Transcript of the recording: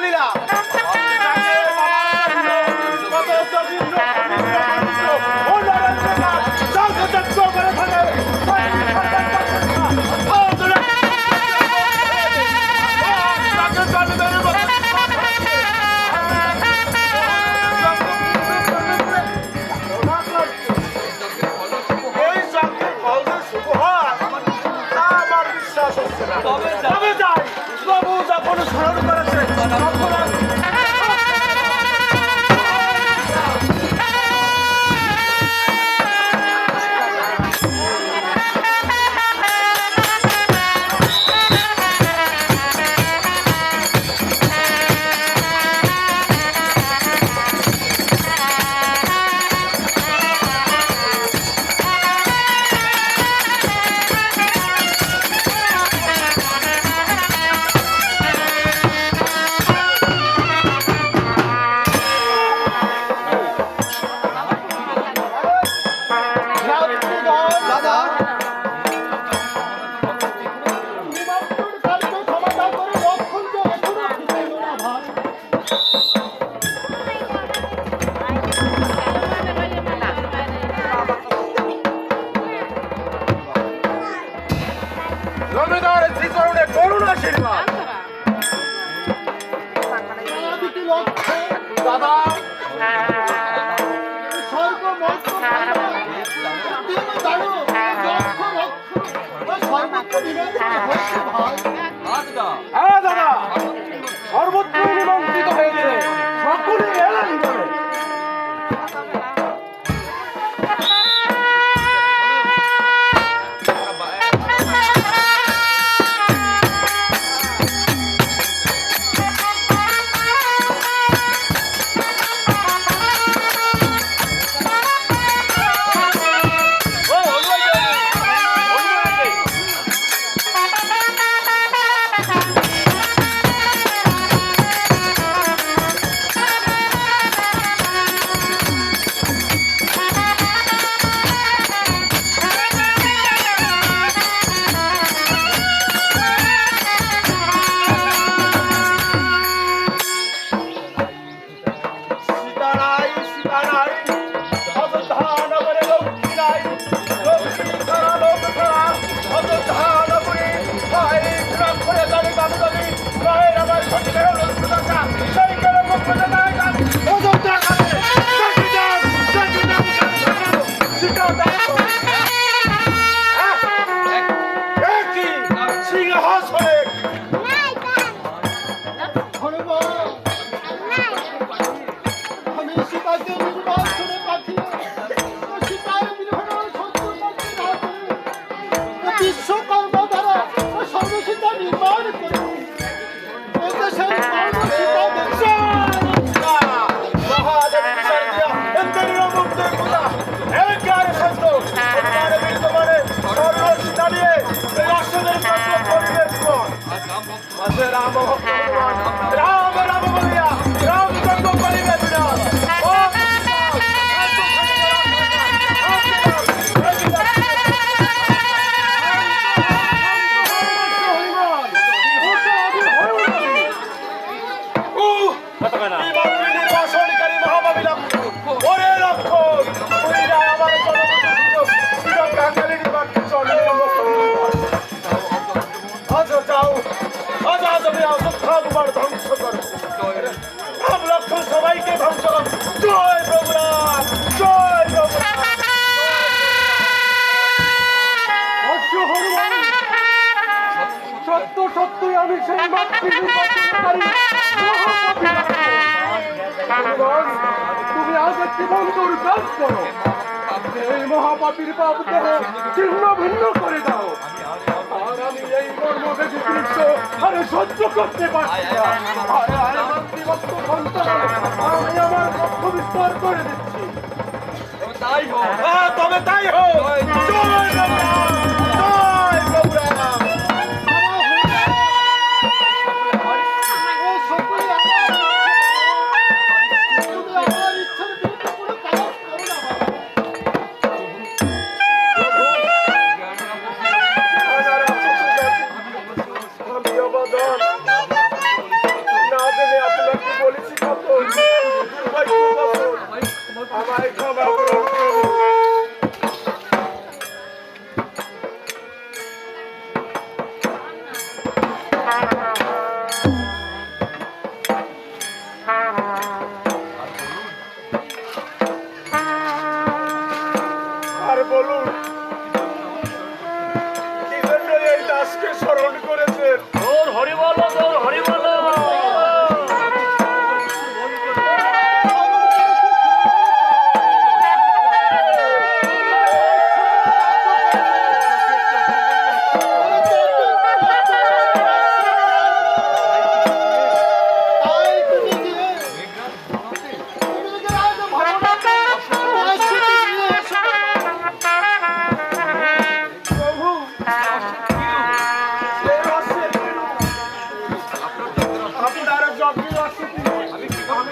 দিলাম। তবে যাই প্রভু যখন স্মরণ করেছে তখন সর্বত্র নিমন্ত্রিত হয়েছে, সকলে এলেন বলে। রাম রাম রাম বলিয়া রাম জন্ম করিবে বিনাশ। নির্বাসনকারী মহাভাবিলাম ওরে লক্ষণ আমার জনমত চলে যাও ধ্বংস করো রাম লক্ষণ সবাইকে ধ্বংস করো। জয় প্রভু রাম, জয় প্রভু সত্য সত্যই আমি সেই তুমি আজ একটি বন্ধুর কাজ করো, এই মহাপাপীর পাপ দেহ ছিন্ন ভিন্ন করে দাও। আর আমি এই মর্মবেদী দৃশ্য আরে সহ্য করতে পারছি না। আমি আমার পক্ষ বিস্তার করে দিচ্ছি। তবে তাই হোক। জয় রাম, জয় প্রভু রাম। না দেবে আমায় ক্ষমা করুন প্রভু। আর বলুন কি জন্য এই দাসকে স্মরণ করেছেন? তোর হরি বলো, তোর হরি বলো। প্রভু আপনার যজ্ঞ আছে কি? আমি